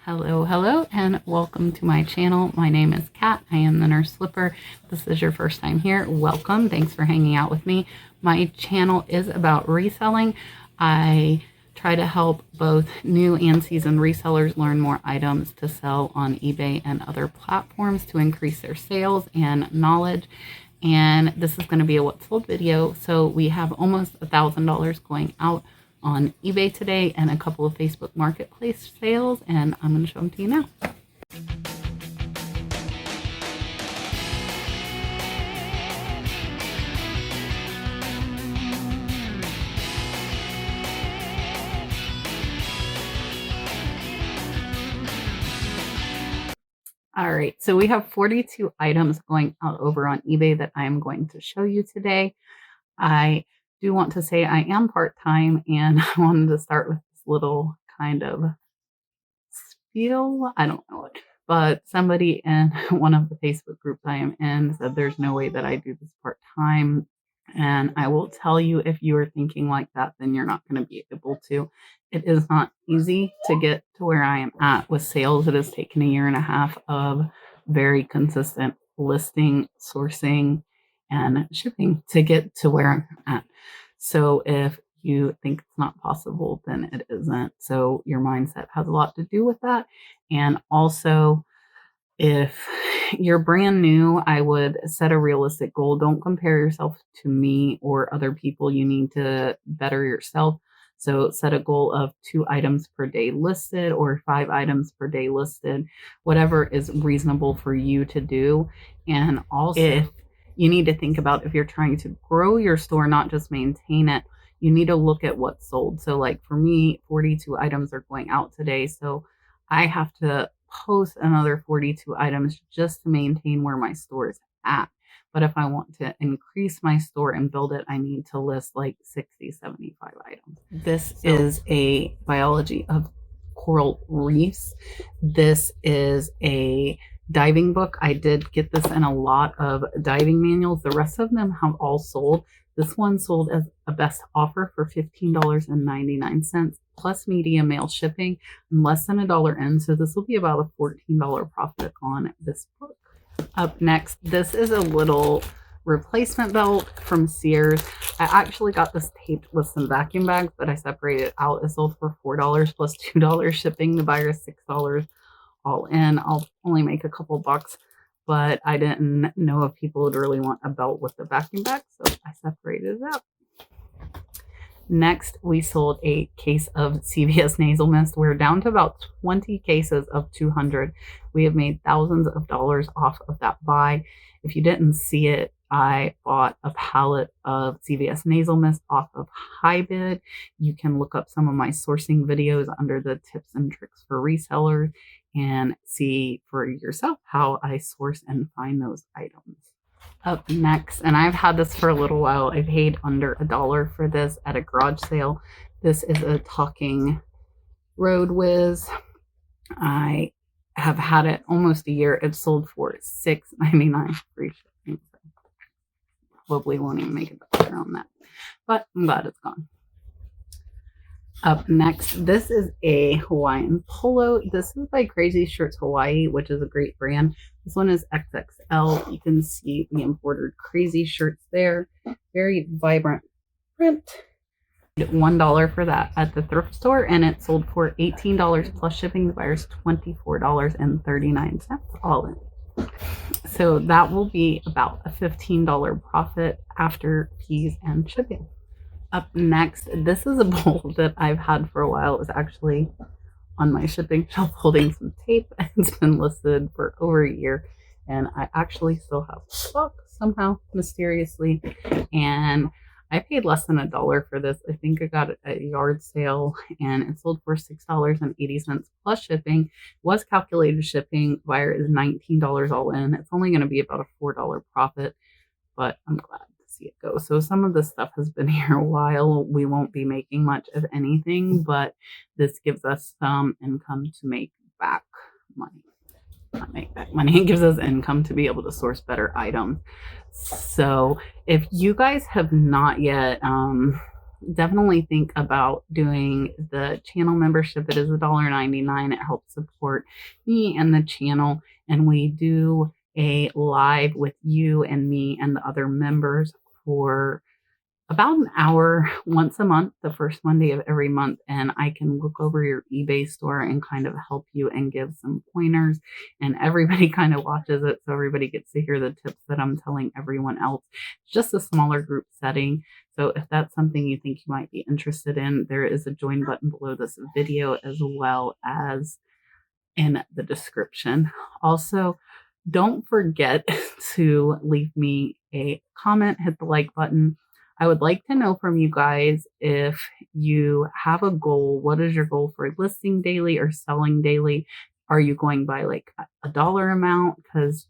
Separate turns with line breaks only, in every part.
Hello, and welcome to my channel. My name is Kat. I am the Nurse Flipper. If this is your first time here, welcome. Thanks for hanging out with me. My channel is about reselling. I try to help both new and seasoned resellers learn more items to sell on eBay and other platforms to increase their sales and knowledge. And this is going to be a what sold video. So we have almost $1,000 going out on eBay today and a couple of Facebook Marketplace sales, and I'm going to show them to you now. All right, so we have 42 items going out over on eBay that I am going to show you today. I do want to say I am part-time, and I wanted to start with this little kind of spiel. I don't know it, but somebody in one of the Facebook groups I am in said there's no way that I do this part-time. And I will tell you, if you are thinking like that, then you're not going to be able to. It is not easy to get to where I am at with sales. It has taken a year and a half of very consistent listing, sourcing, and shipping to get to where I'm at. So if you think it's not possible, then it isn't. So your mindset has a lot to do with that. And also, if you're brand new, I would set a realistic goal. Don't compare yourself to me or other people. You need to better yourself. So set a goal of 2 items per day listed or 5 items per day listed, whatever is reasonable for you to do. And also, if you need to think about, if you're trying to grow your store, not just maintain it, you need to look at what's sold. So like for me, 42 items are going out today. So I have to post another 42 items just to maintain where my store is at. But if I want to increase my store and build it, I need to list like 60, 75 items. This is a biology of coral reefs. This is a diving book. I did get this in a lot of diving manuals. The rest of them have all sold. This one sold as a best offer for $15.99 plus media mail shipping and less than $1 in. So this will be about a $14 profit on this book. Up next, this is a little replacement belt from Sears. I actually got this taped with some vacuum bags, but I separated it out. It sold for $4 plus $2 shipping. The buyer is $6 all in. I'll only make a couple bucks, but I didn't know if people would really want a belt with the vacuum bag, so I separated it out. Next, we sold a case of CVS nasal mist. We're down to about 20 cases of 200. We have made thousands of dollars off of that buy. If you didn't see it, I bought a pallet of CVS nasal mist off of HiBid. You can look up some of my sourcing videos under the tips and tricks for resellers and see for yourself how I source and find those items. Up next, and I've had this for a little while, I paid under $1 for this at a garage sale. This is a talking road whiz. I have had it almost a year. It sold for $6.99 free shipping. So probably won't even make it better on that, but I'm glad it's gone. Up next, this is a Hawaiian polo. This is by Crazy Shirts Hawaii, which is a great brand. This one is XXL. You can see the embroidered Crazy Shirts there. Very vibrant print. $1 for that at the thrift store, and it sold for $18 plus shipping. The buyer's $24.39 all in. So that will be about a $15 profit after fees and shipping. Up next, this is a bowl that I've had for a while. It was actually on my shipping shelf holding some tape. It's been listed for over a year, and I actually still have stock somehow, mysteriously. And I paid less than $1 for this. I think I got it at a yard sale, and it sold for $6.80 plus shipping. It was calculated shipping. Buyer is $19 all in. It's only going to be about a $4 profit, but I'm glad see it go. So some of this stuff has been here a while. We won't be making much of anything, but this gives us some income to make back money. Not make back money. It gives us income to be able to source better items. So if you guys have not yet definitely think about doing the channel membership. It is $1.99. It helps support me and the channel. And we do a live with you and me and the other members for about an hour once a month, the first Monday of every month. And I can look over your eBay store and kind of help you and give some pointers. And everybody kind of watches it. So everybody gets to hear the tips that I'm telling everyone else. It's just a smaller group setting. So if that's something you think you might be interested in, there is a join button below this video as well as in the description. Also, don't forget to leave me a comment, hit the like button. I would like to know from you guys if you have a goal. What is your goal for listing daily or selling daily? Are you going by like a dollar amount? Because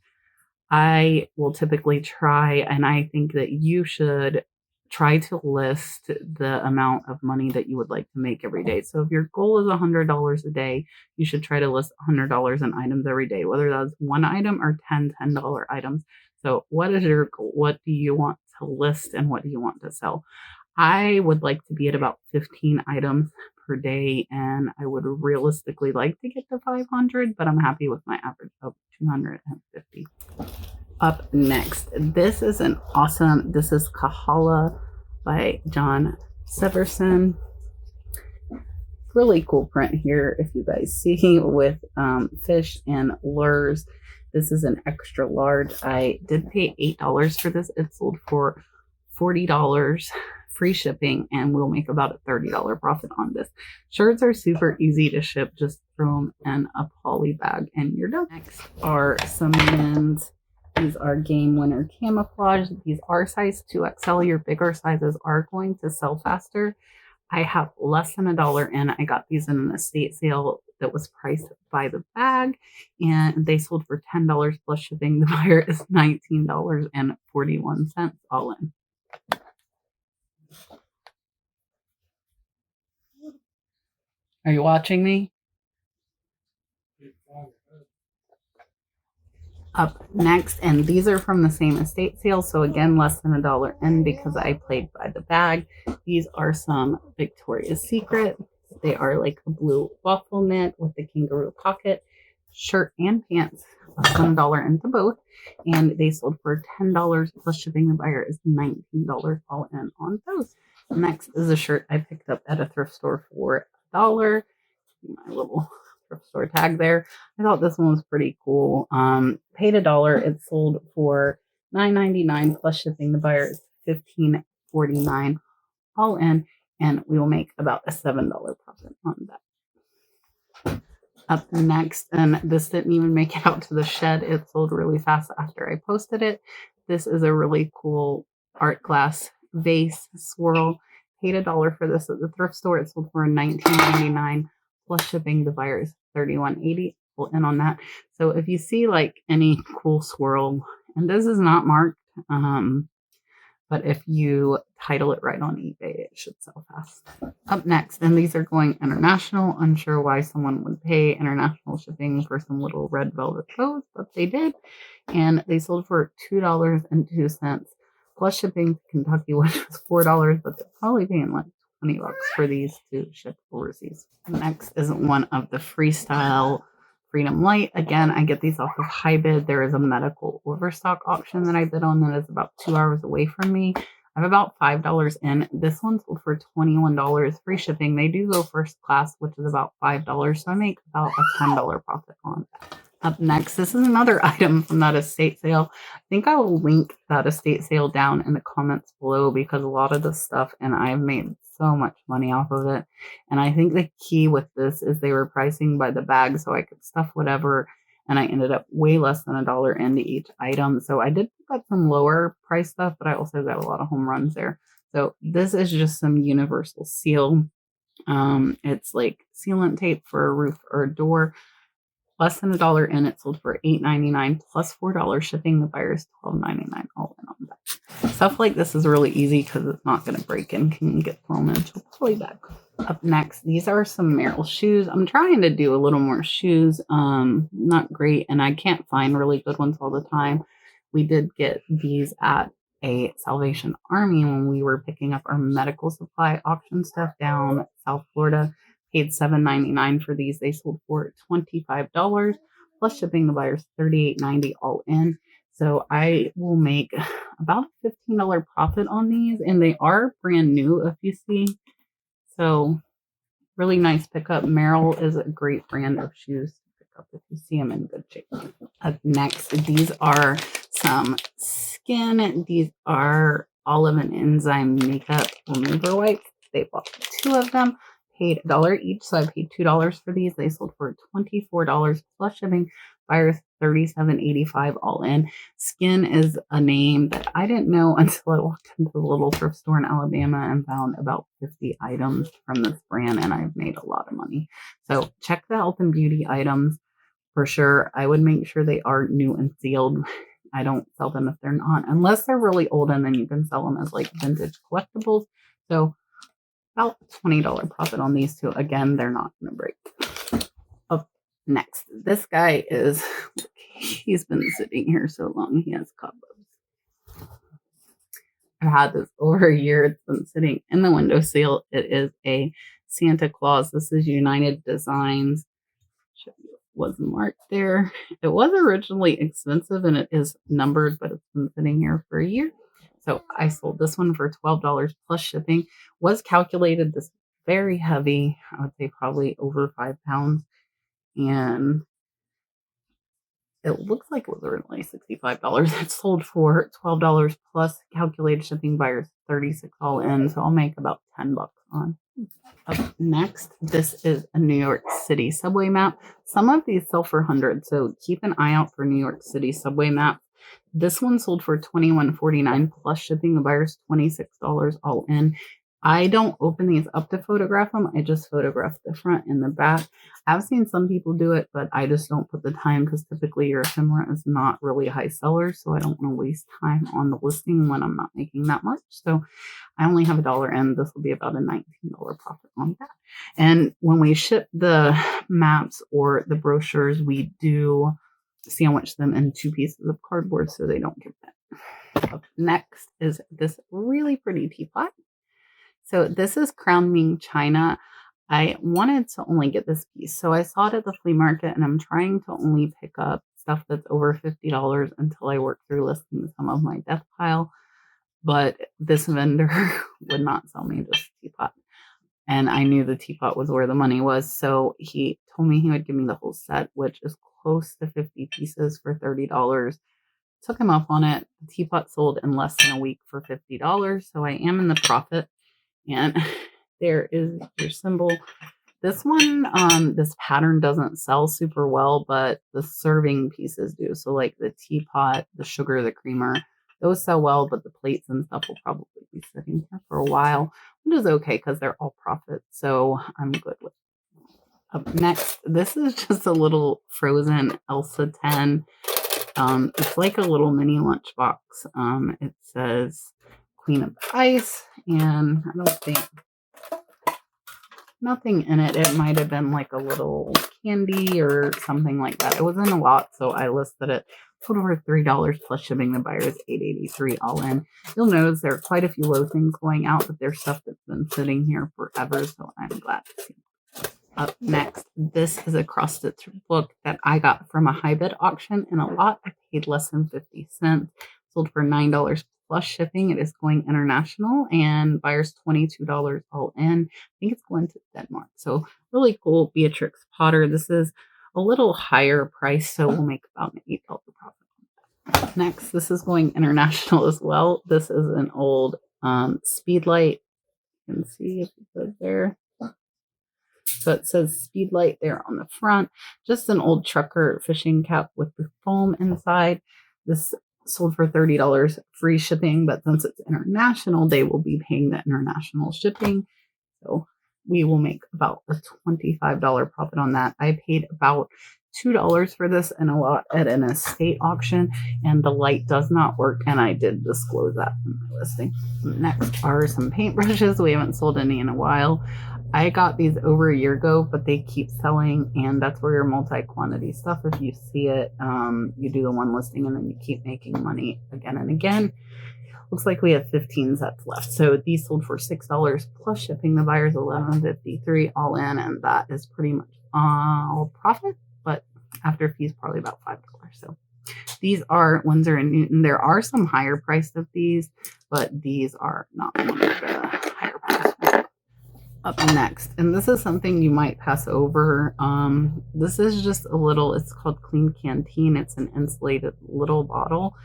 I will typically try, and I think that you should try to list the amount of money that you would like to make every day. So if your goal is $100 a day, you should try to list $100 in items every day, whether that's one item or 10 $10 items. So what is your goal? What do you want to list and what do you want to sell? I would like to be at about 15 items per day, and I would realistically like to get to 500, but I'm happy with my average of 250. Up next, this is this is Kahala by John Severson. Really cool print here, if you guys see, with fish and lures. This is an extra large. I did pay $8 for this. It sold for $40, free shipping, and we'll make about a $30 profit on this. Shirts are super easy to ship. Just throw them in a poly bag and you're done. Next are some men's. These are Game Winner Camouflage. These are size 2XL. Your bigger sizes are going to sell faster. I have less than $1 in. I got these in an estate sale that was priced by the bag, and they sold for $10 plus shipping. The buyer is $19.41 all in. Are you watching me? Up next, and these are from the same estate sale, so again less than $1 in because I played by the bag. These are some Victoria's Secret. They are like a blue waffle knit with the kangaroo pocket, shirt and pants, less than $1 into both, and they sold for $10 plus shipping. The buyer is $19 all in on those. Next is a shirt I picked up at a thrift store for $1. My little thrift store tag there. I thought this one was pretty cool. Paid $1. It sold for $9.99 plus shipping. The buyer is $15.49 all in, and we will make about a $7 profit on that. Up next, and this didn't even make it out to the shed. It sold really fast after I posted it. This is a really cool art glass vase swirl. Paid $1 for this at the thrift store. It sold for $19.99 plus shipping. The buyer is $31.80 in on that. So if you see like any cool swirl, and this is not marked, but if you title it right on eBay, it should sell fast. Up next, and these are going international. Unsure why someone would pay international shipping for some little red velvet bows, but they did. And they sold for $2.02 plus shipping to Kentucky, which was $4, but they're probably paying like $20 for these to ship overseas. Next is one of the Freestyle Freedom Light. Again, I get these off of HiBid. There is a medical overstock auction that I bid on that is about 2 hours away from me. I have about $5 in. This one sold for $21, free shipping. They do go first class, which is about $5, so I make about a $10 profit on that. Up next, this is another item from that estate sale. I think I will link that estate sale down in the comments below because a lot of this stuff, and I've made so much money off of it. And I think the key with this is they were pricing by the bag, so I could stuff whatever, and I ended up way less than $1 into each item. So I did pick up some lower price stuff, but I also got a lot of home runs there. So this is just some universal seal. It's like sealant tape for a roof or a door. Less than $1 in. It sold for $8.99 plus $4 shipping. The buyer is $12.99 all in on that. Stuff like this is really easy because it's not going to break and can get thrown into a toy bag. Up next, these are some Merrill shoes. I'm trying to do a little more shoes. Not great, and I can't find really good ones all the time. We did get these at a Salvation Army when we were picking up our medical supply auction stuff down South Florida. Paid $7.99 for these. They sold for $25 plus shipping. The buyers $38.90 all in. So I will make about a $15 profit on these, and they are brand new if you see. So really nice pickup. Merrill is a great brand of shoes to pick up if you see them in good shape. Up next, these are some Skin. These are olive and enzyme makeup remover wipes. They bought 2 of them, paid $1 each, so I paid $2 for these. They sold for $24 plus shipping. Buyers $37.85 all in. Skin is a name that I didn't know until I walked into the little thrift store in Alabama and found about 50 items from this brand, and I've made a lot of money. So check the health and beauty items for sure. I would make sure they are new and sealed. I don't sell them if they're not, unless they're really old, and then you can sell them as like vintage collectibles. So about $20 profit on these two. Again, they're not going to break. Up next, this guy is, he's been sitting here so long, he has cobwebs. I've had this over a year. It's been sitting in the windowsill. It is a Santa Claus. This is United Designs. Was marked there. It was originally expensive and it is numbered, but it's been sitting here for a year. So I sold this one for $12 plus shipping. Was calculated this very heavy. I would say probably over 5 pounds. And it looks like it was originally $65. It sold for $12 plus calculated shipping. Buyers $36 all in. So I'll make about $10 on. Up next, this is a New York City subway map. Some of these sell for hundreds, so keep an eye out for New York City subway map. This one sold for $21.49 plus shipping. The buyer's $26 all in. I don't open these up to photograph them. I just photograph the front and the back. I've seen some people do it, but I just don't put the time because typically your ephemera is not really a high seller, so I don't want to waste time on the listing when I'm not making that much. So I only have $1 in. This will be about a $19 profit on that. And when we ship the maps or the brochures, we do sandwich them in 2 pieces of cardboard so they don't get bent. Up next is this really pretty teapot. So this is Crown Ming China. I wanted to only get this piece. So I saw it at the flea market, and I'm trying to only pick up stuff that's over $50 until I work through listing some of my death pile. But this vendor would not sell me this teapot. And I knew the teapot was where the money was. So he told me he would give me the whole set, which is close to 50 pieces for $30. Took him up on it. The teapot sold in less than a week for $50. So I am in the profit. And there is your symbol. This one, this pattern doesn't sell super well, but the serving pieces do. So like the teapot, the sugar, the creamer, those sell well, but the plates and stuff will probably be sitting here for a while, which is okay because they're all profit. So I'm good with it. Up next, this is just a little frozen Elsa 10. It's like a little mini lunchbox. It says Queen of Ice, and I don't think nothing in it. It might have been like a little candy or something like that. It was in Alot, so I listed it. Sold over $3 plus shipping. The buyer's $8.83 all in. You'll notice there are quite a few low things going out, but there's stuff that's been sitting here forever, so I'm glad to see. Up next, this is a cross-stitch book that I got from a high bid auction in Alot. I paid less than 50 cents. Sold for $9 plus shipping. It is going international, and buyers $22 all in. I think it's going to Denmark. So really cool. Beatrix Potter. This is a little higher price, so we'll make about an $8 profit. Next, this is going international as well. This is an old Speedlight. You can see if it says there. So it says Speedlight there on the front. Just an old trucker fishing cap with the foam inside. This sold for $30 free shipping, but since it's international, they will be paying the international shipping. So we will make about a $25 profit on that. I paid about $2 for this in Alot at an estate auction, and the light does not work, and I did disclose that in my listing. Next are some paintbrushes. We haven't sold any in a while. I got these over a year ago, but they keep selling, and that's where your multi-quantity stuff, if you see it, you do the one listing and then you keep making money again and again. Looks like we have 15 sets left. So these sold for $6 plus shipping. The buyer's $11.53 all in, and that is pretty much all profit, but after fees, probably about $5. So these are Windsor and Newton. There are some higher priced of these, but these are not one of the higher priced ones. Up next, and this is something you might pass over. This is just a little, it's called Clean Canteen. It's an insulated little bottle,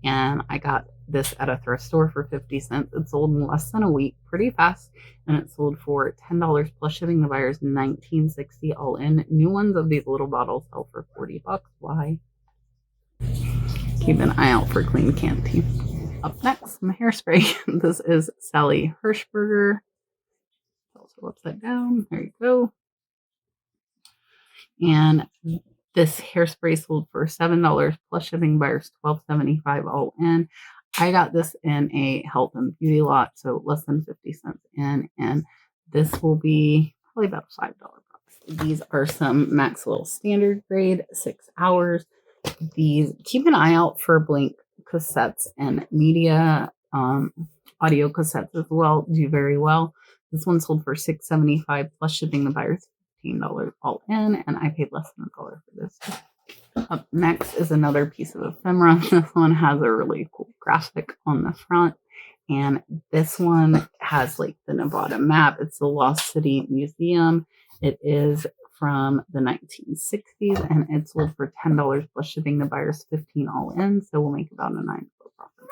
and I got this at a thrift store for 50 cents. It sold in less than a week, pretty fast, and it sold for $10 plus shipping. The buyer's $19.60 all in. New ones of these little bottles sell for $40. Why? Keep an eye out for Clean Canteen. Up next, some hairspray. This is Sally Hirschberger. Also upside down. There you go. And this hairspray sold for $7 plus shipping. Buyers $12.75 all in. I got this in a health and beauty lot, so less than 50 cents in, and this will be probably about $5 profit. These are some Maxwell standard grade 6 hours. These, keep an eye out for blank cassettes and media audio cassettes as well. Do very well. This one sold for $6.75 plus shipping. The buyer's $15 all in, and I paid less than $1 for this. Up next is another piece of ephemera. This one has a really cool graphic on the front, and this one has like the Nevada map. It's the Lost City Museum. It is from the 1960s, and it sold for $10 plus shipping. The buyer's $15 all in, so we'll make about a $9 profit.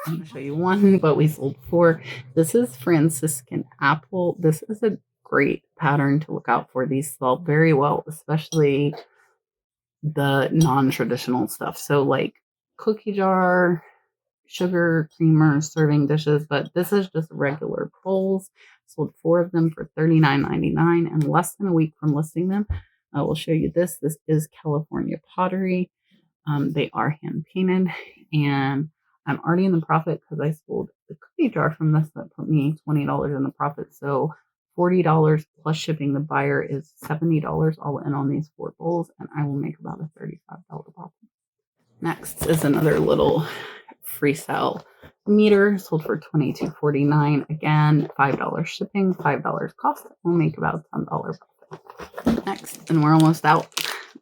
I'm going to show you one, but we sold 4. This is Franciscan apple. This is a great pattern to look out for. These sell very well, especially the non-traditional stuff. So like cookie jar, sugar, creamer, serving dishes, but this is just regular bowls. Sold 4 of them for $39.99 and less than a week from listing them. I will show you this. This is California pottery. They are hand painted, and I'm already in the profit because I sold the cookie jar from this that put me $20 in the profit. So $40 plus shipping. The buyer is $70 all in on these 4 bowls, and I will make about a $35 profit. Next is another little free sale meter, sold for $22.49. Again, $5 shipping, $5 cost. We'll make about a $10 profit. Next, and we're almost out.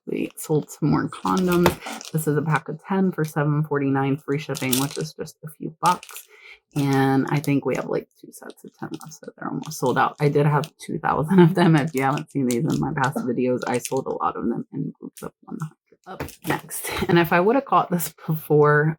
We sold some more condoms. This is a pack of 10 for $7.49 free shipping, which is just a few bucks. And I think we have like 2 sets of 10 left, so they're almost sold out. I did have 2,000 of them. If you haven't seen these in my past videos, I sold a lot of them in groups of 100. Up next, and if I would have caught this before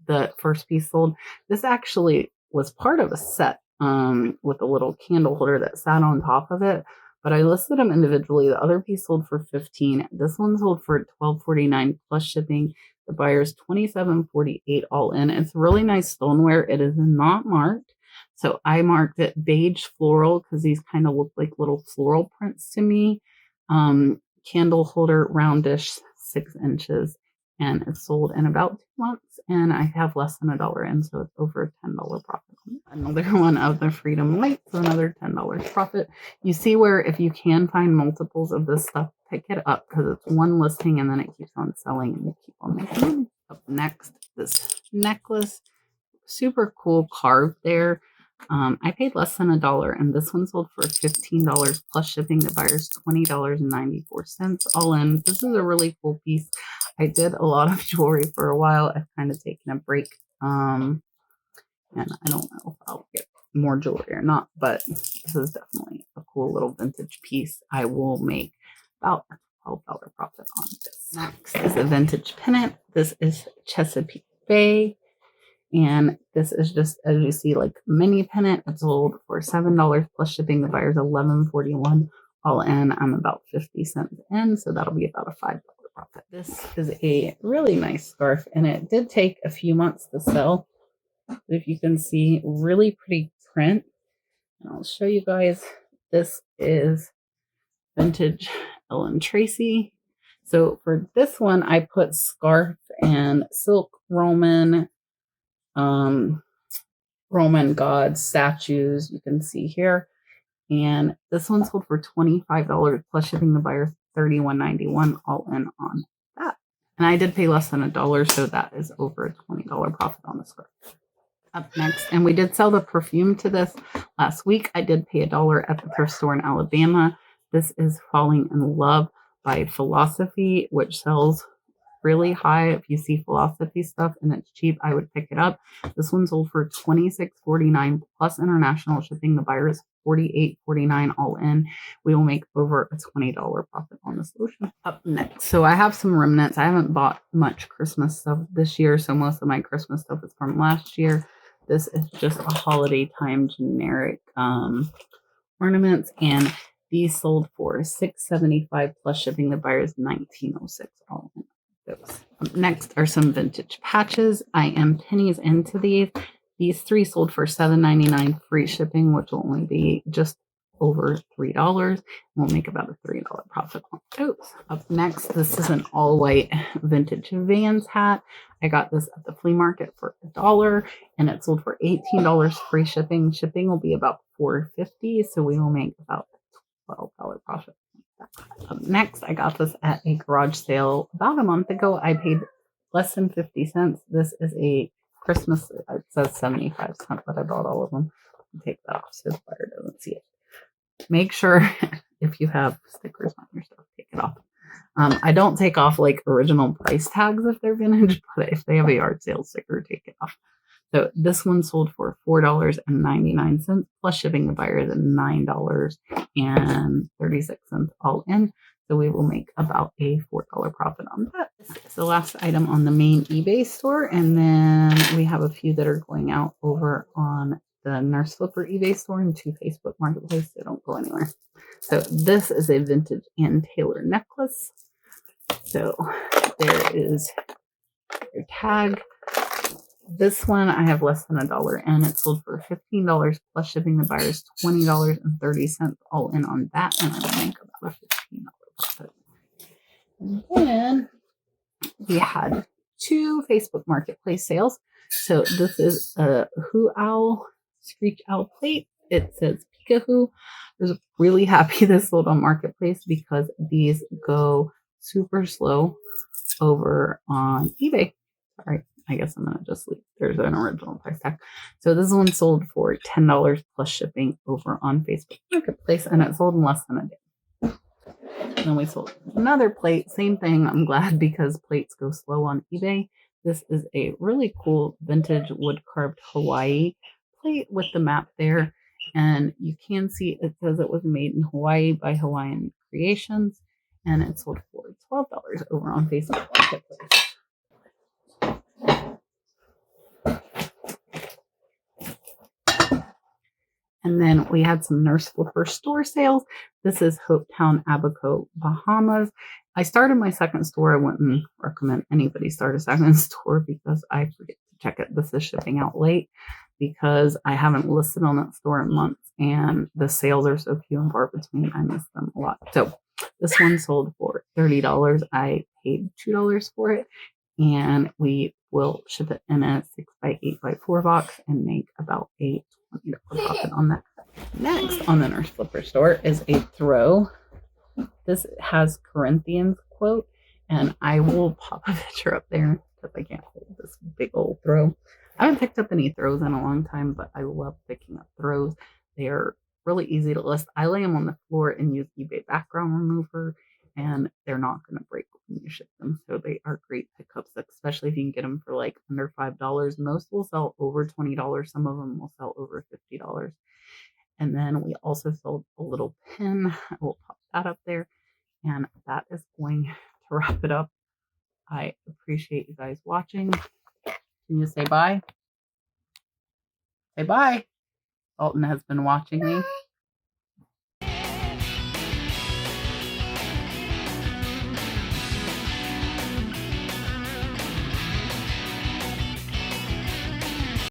the first piece sold, this actually was part of a set with a little candle holder that sat on top of it, but I listed them individually. The other piece sold for $15. This one sold for $12.49 plus shipping. The buyer's $27.48 all in. It's really nice stoneware. It is not marked, so I marked it beige floral because these kind of look like little floral prints to me. Candle holder, round dish, 6 inches, and it's sold in about 2 months, and I have less than $1 in, so it's over a $10 profit. Another one of the Freedom Lights, so another $10 profit. You see where if you can find multiples of this stuff, pick it up because it's one listing and then it keeps on selling and you keep on making money. Up next, this necklace, super cool carved there. I paid less than $1, and this one sold for $15 plus shipping. The buyer's $20.94 all in. This is a really cool piece. I did a lot of jewelry for a while. I've kind of taken a break, and I don't know if I'll get more jewelry or not, but this is definitely a cool little vintage piece. I will make about a $12 profit on this. Next is a vintage pennant. This is Chesapeake Bay. And this is just, as you see, like mini pennant. It's sold for $7 plus shipping. The buyer's $11.41 all in. I'm about 50 cents in, so that'll be about a $5 profit. This is a really nice scarf, and it did take a few months to sell. But if you can see, really pretty print. And I'll show you guys. This is vintage Ellen Tracy. So for this one, I put scarf and silk Roman god statues, you can see here, and this one sold for $25 plus shipping. The buyer's $31.91 all in on that, and I did pay less than $1, so that is over a $20 profit on the scarf. Up next, and we did sell the perfume to this last week. I did pay $1 at the thrift store in Alabama. This is Falling in Love by Philosophy, which sells really high. If you see Philosophy stuff and it's cheap, I would pick it up. This one sold for $26.49 plus international shipping. The buyer is $48.49 all in. We will make over a $20 profit on this lotion. Up next, so I have some remnants. I haven't bought much Christmas stuff this year, so most of my Christmas stuff is from last year. This is just a holiday time generic ornaments, and these sold for $6.75 plus shipping. The buyer is $19.06 all in. Next are some vintage patches. I am pennies into these. These 3 sold for $7.99 free shipping, which will only be just over $3. We'll make about a $3 profit on those. Up next, this is an all white vintage Vans hat. I got this at the flea market for $1 and it sold for $18 free shipping. Shipping will be about $4.50, so we will make about a $12 profit. Up next, I got this at a garage sale about a month ago. I paid less than 50 cents. This is a Christmas, it says 75 cents, but I bought all of them. I'll take that off so the buyer doesn't see it. Make sure if you have stickers on your stuff, take it off. I don't take off like original price tags if they're vintage, but if they have a yard sale sticker, take it off. So this one sold for $4.99 plus shipping. The buyer is at $9.36 all in. So we will make about a $4 profit on that. It's the last item on the main eBay store. And then we have a few that are going out over on the Nurse Flipper eBay store and 2 Facebook Marketplace. They don't go anywhere. So this is a vintage Ann Taylor necklace. So there is your tag. This one I have less than $1 and it sold for $15 plus shipping. The buyer is $20.30 all in on that, and I will make about a $15 profit. And then we had 2 Facebook Marketplace sales. So this is a Hoo Owl Screech Owl plate. It says Peekahoo. I was really happy this sold on Marketplace because these go super slow over on eBay. Sorry. I guess I'm going to just leave. There's an original price tag. So this one sold for $10 plus shipping over on Facebook Marketplace, and it sold in less than a day. And then we sold another plate. Same thing. I'm glad because plates go slow on eBay. This is a really cool vintage wood carved Hawaii plate with the map there. And you can see it says it was made in Hawaii by Hawaiian Creations, and it sold for $12 over on Facebook Marketplace. And then we had some Nurse Flipper store sales. This is Hopetown, Abaco, Bahamas. I started my second store. I wouldn't recommend anybody start a second store because I forget to check it. This is shipping out late because I haven't listed on that store in months and the sales are so few and far between. I miss them a lot. So this one sold for $30. I paid $2 for it, and we will ship it in a 6x8x4 box and make about a $20 profit on that. Next on the Nurse Flipper store is a throw. This has Corinthians quote, and I will pop a picture up there because I can't hold this big old throw. I haven't picked up any throws in a long time, but I love picking up throws. They are really easy to list. I lay them on the floor and use eBay background remover, and they're not going to break when you ship them. So they are great pickups, especially if you can get them for like under $5. Most will sell over $20. Some of them will sell over $50. And then we also sold a little pin. I will pop that up there. And that is going to wrap it up. I appreciate you guys watching. Can you say bye? Say bye. Alton has been watching me.